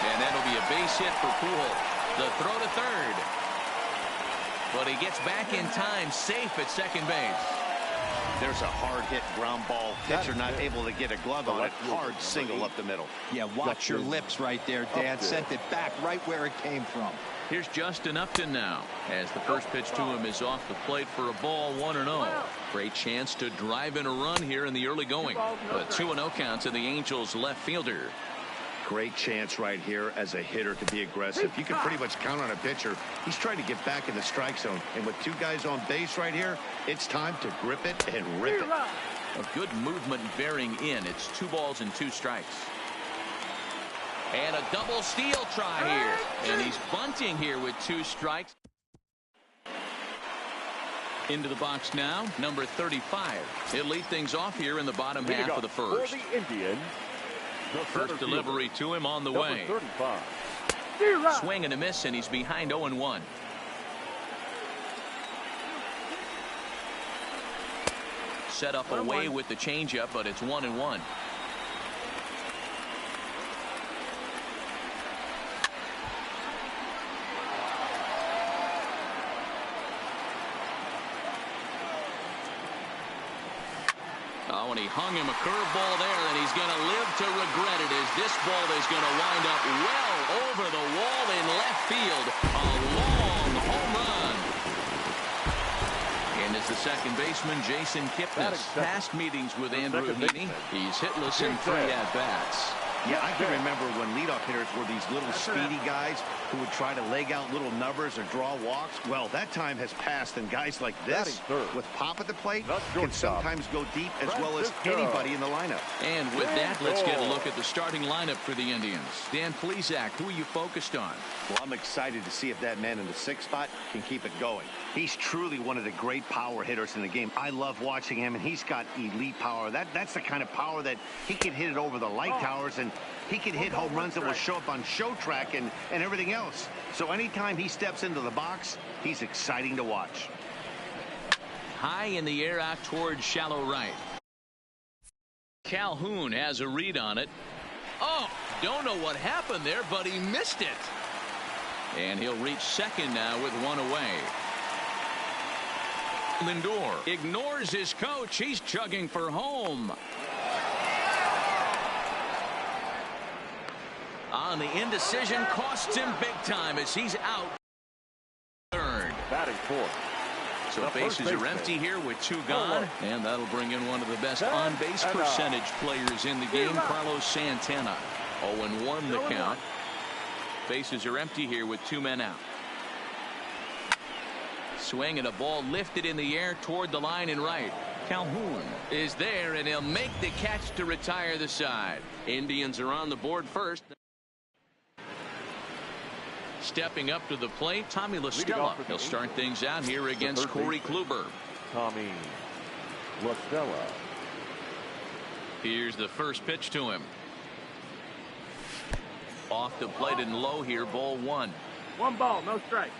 And that'll be a base hit for Pujols. The throw to third. But he gets back in time, safe at second base. There's a hard hit ground ball. Pitcher not able to get a glove on it. Hard single up the middle. Yeah, watch your lips right there, Dan. Sent it back right where it came from. Here's Justin Upton now, as the first pitch to him is off the plate for a ball, 1-0. Great chance to drive in a run here in the early going. A 2-0 count to the Angels left fielder. Great chance right here as a hitter to be aggressive. You can pretty much count on a pitcher. He's trying to get back in the strike zone. And with 2 guys on base right here, it's time to grip it and rip it. A good movement bearing in. It's 2 balls and 2 strikes. And a double steal try here. And he's bunting here with 2 strikes. Into the box now, number 35. He'll lead things off here in the bottom half of the first. For the Indians, First delivery to him on the way. 35. Swing and a miss, and he's behind 0-1. Set up away with the changeup, but it's 1-1. Oh, and he hung him a curveball there, and he's going to live to regret it, as this ball is going to wind up well over the wall in left field. A long home run. And as the second baseman, Jason Kipnis. Past meetings with Andrew Heaney, he's hitless in 3 at-bats. Yeah, I can remember when leadoff hitters were these little speedy guys who would try to leg out little numbers or draw walks. Well, that time has passed, and guys like this, with pop at the plate, can sometimes go deep as well as anybody in the lineup. And with that, let's get a look at the starting lineup for the Indians. Dan Plesac, who are you focused on? Well, I'm excited to see if that man in the 6th spot can keep it going. He's truly one of the great power hitters in the game. I love watching him, and he's got elite power. That's the kind of power that he can hit it over the light towers, and he can hit home runs that will show up on show track and everything else. So anytime he steps into the box, he's exciting to watch. High in the air out towards shallow right. Calhoun has a read on it. Oh, don't know what happened there, but he missed it. And he'll reach second now with 1 away. Lindor ignores his coach. He's chugging for home. On the indecision, costs him big time as he's out. Third. Batting fourth. So bases are empty here with 2 gone. And that'll bring in one of the best on-base percentage players in the game, Carlos Santana. 0-1 the count. Bases are empty here with 2 men out. Swing and a ball lifted in the air toward the line and right. Calhoun is there, and he'll make the catch to retire the side. Indians are on the board first. Stepping up to the plate, Tommy La Stella. He'll start things out here against Corey Kluber. Tommy La Stella. Here's the first pitch to him. Off the plate and low here, ball 1. 1 ball, no strike.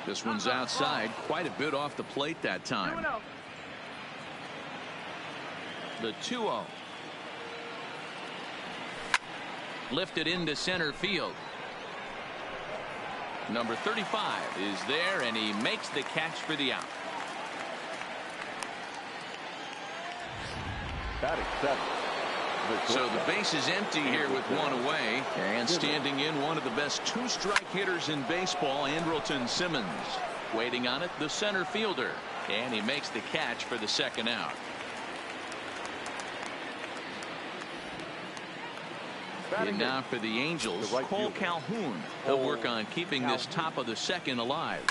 This one's outside, quite a bit off the plate that time. The 2-0. Lifted into center field. Number 35 is there, and he makes the catch for the out. Batting 7. So the base is empty here with 1 away, and standing in one of the best 2-strike hitters in baseball, Andrelton Simmons. Waiting on it, the center fielder, and he makes the catch for the second out. And now for the Angels, Cole Calhoun. He'll work on keeping this top of the second alive.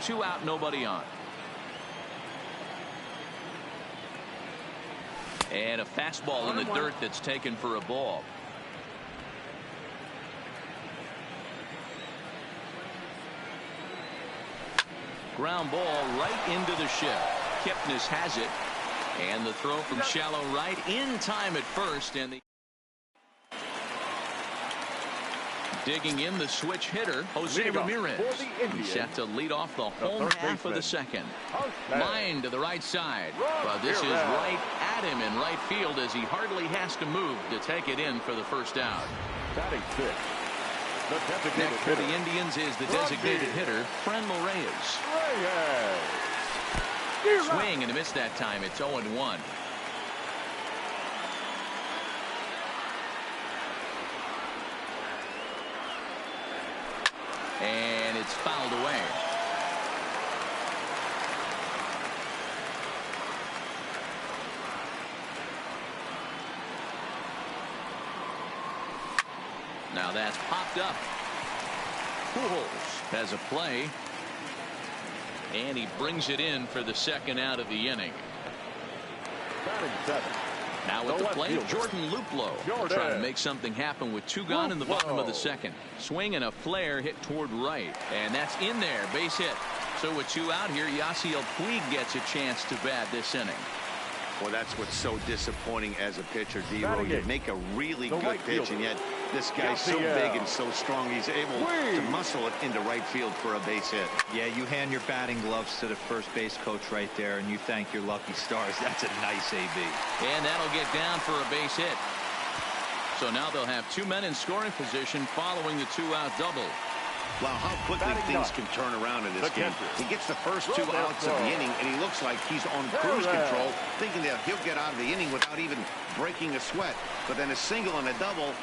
2 out, nobody on. And a fastball in the dirt that's taken for a ball. Ground ball right into the shift. Kipnis has it. And the throw from shallow right in time at first. And the digging in the switch hitter, Jose Ramirez. He's set to lead off the home half of the second. Line to the right side. But this is right at him in right field as he hardly has to move to take it in for the first out. Batting fifth. Next for the Indians is the designated hitter, Franmil Reyes. Swing and a miss that time. It's 0-1. And it's fouled away. Now that's popped up. Pujols has a play. And he brings it in for the second out of the inning. Now with the plate, Jordan Luplow trying to make something happen with two gone in the bottom of the second. Swing and a flare hit toward right. And that's in there. Base hit. So with two out here, Yasiel Puig gets a chance to bat this inning. Well, that's what's so disappointing as a pitcher, Devo. You make a really good pitch, and yet this guy's so big and so strong, he's able to muscle it into right field for a base hit. Yeah, you hand your batting gloves to the first base coach right there, and you thank your lucky stars. That's a nice AB. And that'll get down for a base hit. So now they'll have two men in scoring position following the two-out double. Wow, how quickly things can turn around in this game. He gets the first two outs of the inning, and he looks like he's on cruise control, thinking that he'll get out of the inning without even breaking a sweat. But then a single and a double.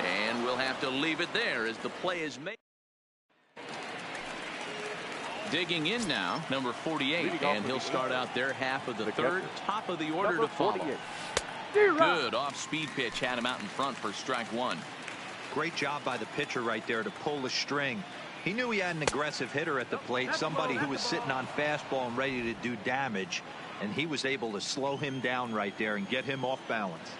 And we'll have to leave it there as the play is made. Digging in now, number 48, and he'll start out their half of the third, top of the order to follow. Good off-speed pitch had him out in front for strike one. Great job by the pitcher right there to pull the string. He knew he had an aggressive hitter at the plate, somebody who was sitting on fastball and ready to do damage, and he was able to slow him down right there and get him off balance.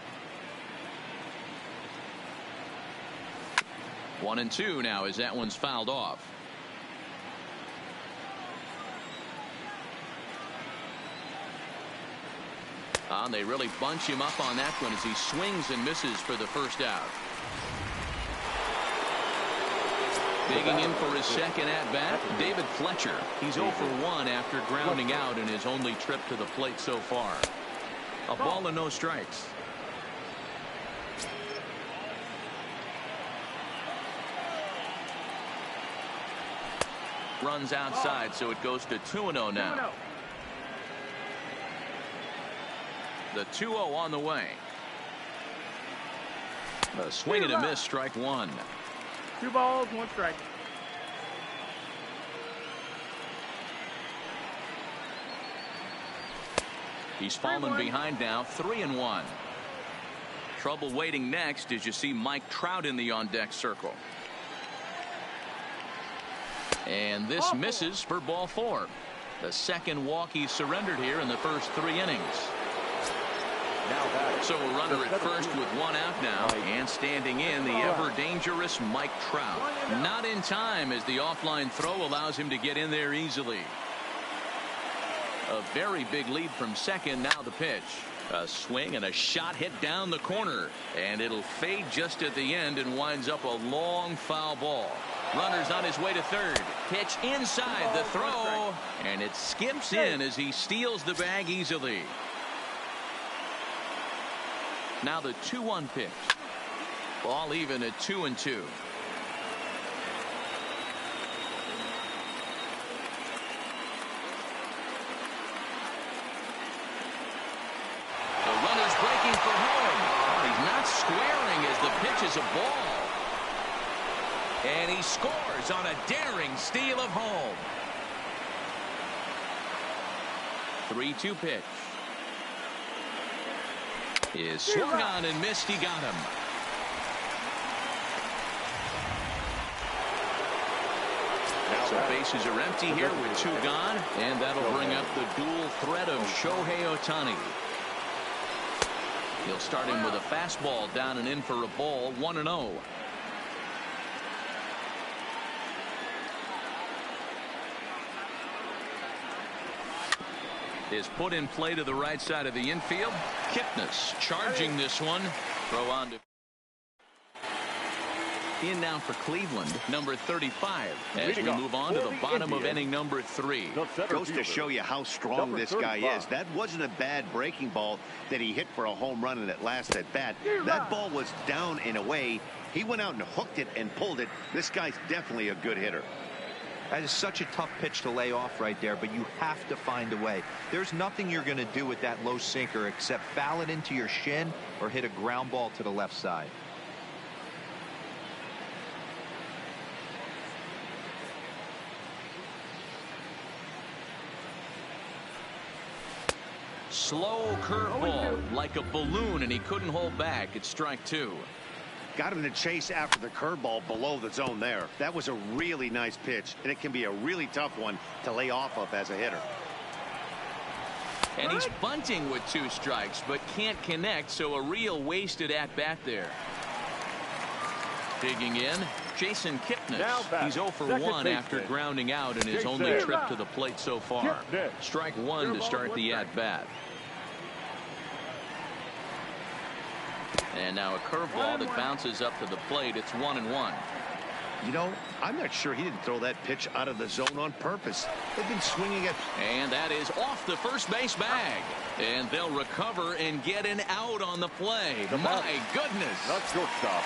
1-2 now as that one's fouled off. And they really bunch him up on that one as he swings and misses for the first out. Digging in for his second at-bat, David Fletcher. He's 0 for 1 after grounding out in his only trip to the plate so far. A ball and no strikes. Runs outside, so it goes to 2-0 now. The 2-0 on the way. A swing and a miss, strike one. 2 balls, 1 strike. He's fallen behind now, 3-1. Trouble waiting next as you see Mike Trout in the on-deck circle. And this misses for ball 4. The second walk he surrendered here in the first 3 innings. So a runner at first with 1 out now, and standing in the ever-dangerous Mike Trout. Not in time as the offline throw allows him to get in there easily. A very big lead from second. Now the pitch. A swing and a shot hit down the corner, and it'll fade just at the end and winds up a long foul ball. Runner's on his way to third. Pitch inside the throw, and it skips in as he steals the bag easily. Now the 2-1 pitch. Ball even at 2-2. The runner's breaking for home. He's not squaring as the pitch is a ball. And he scores on a daring steal of home. 3-2 pitch. Is swung on and missed. He got him. So bases are empty here with 2 gone, and that'll bring up the dual threat of Shohei Ohtani. He'll start him with a fastball down and in for a ball. 1-0. is put in play to the right side of the infield. Kipnis charging this one. Throw on to in now for Cleveland, number 35, as we move on to the bottom of inning number 3. Goes to show you how strong this guy is. That wasn't a bad breaking ball that he hit for a home run in that last at bat. That ball was down and away. He went out and hooked it and pulled it. This guy's definitely a good hitter. That is such a tough pitch to lay off right there, but you have to find a way. There's nothing you're going to do with that low sinker except foul it into your shin or hit a ground ball to the left side. Slow curveball like a balloon, and he couldn't hold back. It's strike 2. Got him to chase after the curveball below the zone there. That was a really nice pitch, and it can be a really tough one to lay off of as a hitter. And he's bunting with 2 strikes, but can't connect, so a real wasted at-bat there. Digging in, Jason Kipnis. He's 0 for 1 after grounding out in his only trip to the plate so far. Strike 1 to start the at-bat. And now a curveball that bounces up to the plate. It's 1-1. You know, I'm not sure he didn't throw that pitch out of the zone on purpose. They've been swinging it. And that is off the first base bag. And they'll recover and get an out on the play. My goodness. That's shortstop.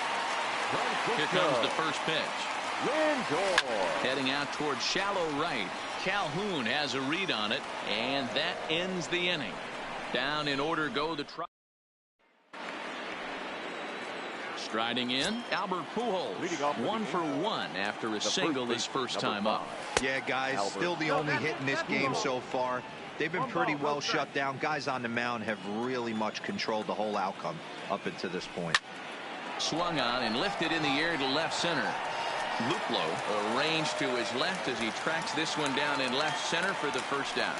Here comes the first pitch. Heading out towards shallow right. Calhoun has a read on it, and that ends the inning. Down in order go the try. Striding in, Albert Pujols, 1 for 1 after a single his first time up. Yeah, guys, still the only hit in this game so far. They've been pretty well shut down. Guys on the mound have really much controlled the whole outcome up until this point. Swung on and lifted in the air to left center. Luplow arranged to his left as he tracks this one down in left center for the first out.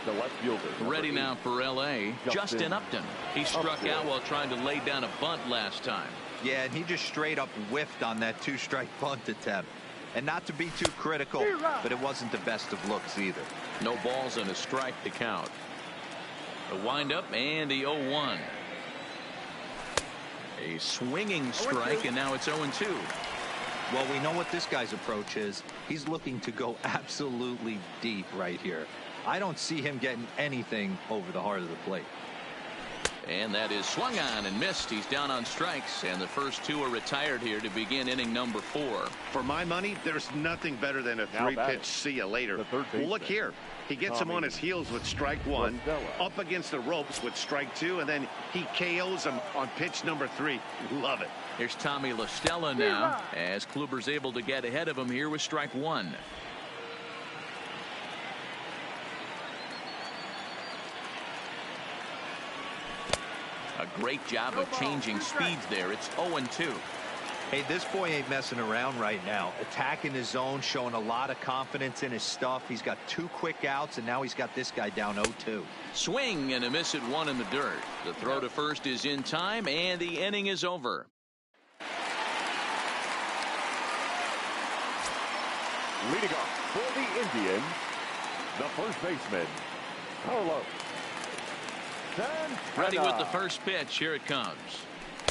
The left fielder. Ready now for L.A. Justin Upton. He struck out while trying to lay down a bunt last time. Yeah, and he just straight up whiffed on that 2-strike bunt attempt. And not to be too critical, but it wasn't the best of looks either. No balls and a strike to count. The windup and the 0-1. A swinging strike, and now it's 0-2. Well, we know what this guy's approach is. He's looking to go absolutely deep right here. I don't see him getting anything over the heart of the plate. And that is swung on and missed. He's down on strikes, and the first 2 are retired here to begin inning number 4. For my money, there's nothing better than a 3-pitch see you later. Well, look here. He gets him on his heels with strike 1, up against the ropes with strike 2, and then he KOs him on pitch number 3. Love it. Here's Tommy La Stella now, as Kluber's able to get ahead of him here with strike 1. A great job of changing speeds there. It's 0-2. Hey, this boy ain't messing around right now. Attacking his zone, showing a lot of confidence in his stuff. He's got 2 quick outs, and now he's got this guy down 0-2. Swing and a miss at 1 in the dirt. The throw to first is in time, and the inning is over. Leading off for the Indians, the first baseman, Carlos. Ready with the first pitch. Here it comes.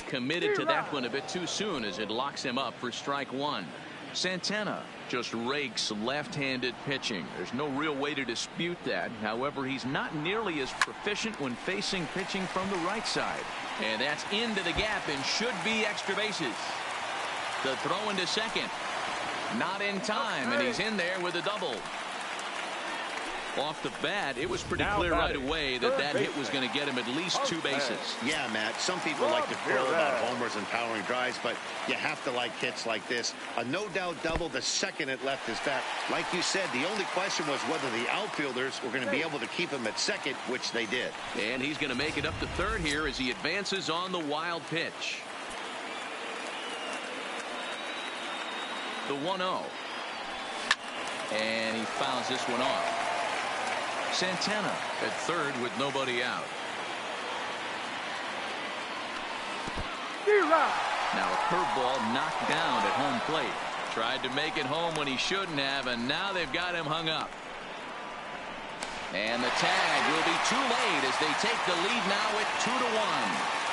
Committed to that one a bit too soon as it locks him up for strike 1. Santana just rakes left-handed pitching. There's no real way to dispute that. However, he's not nearly as proficient when facing pitching from the right side. And that's into the gap and should be extra bases. The throw into second. Not in time, and he's in there with a double. Off the bat, it was pretty clear right away that that hit was going to get him at least 2 bases. Yeah, Matt, some people like to crow about homers and powering drives, but you have to like hits like this. A no-doubt double the second it left his bat. Like you said, the only question was whether the outfielders were going to be able to keep him at second, which they did. And he's going to make it up to third here as he advances on the wild pitch. The 1-0. And he fouls this one off. Santana at third with nobody out. Now a curveball knocked down at home plate. Tried to make it home when he shouldn't have, and now they've got him hung up. And the tag will be too late as they take the lead now at 2-1.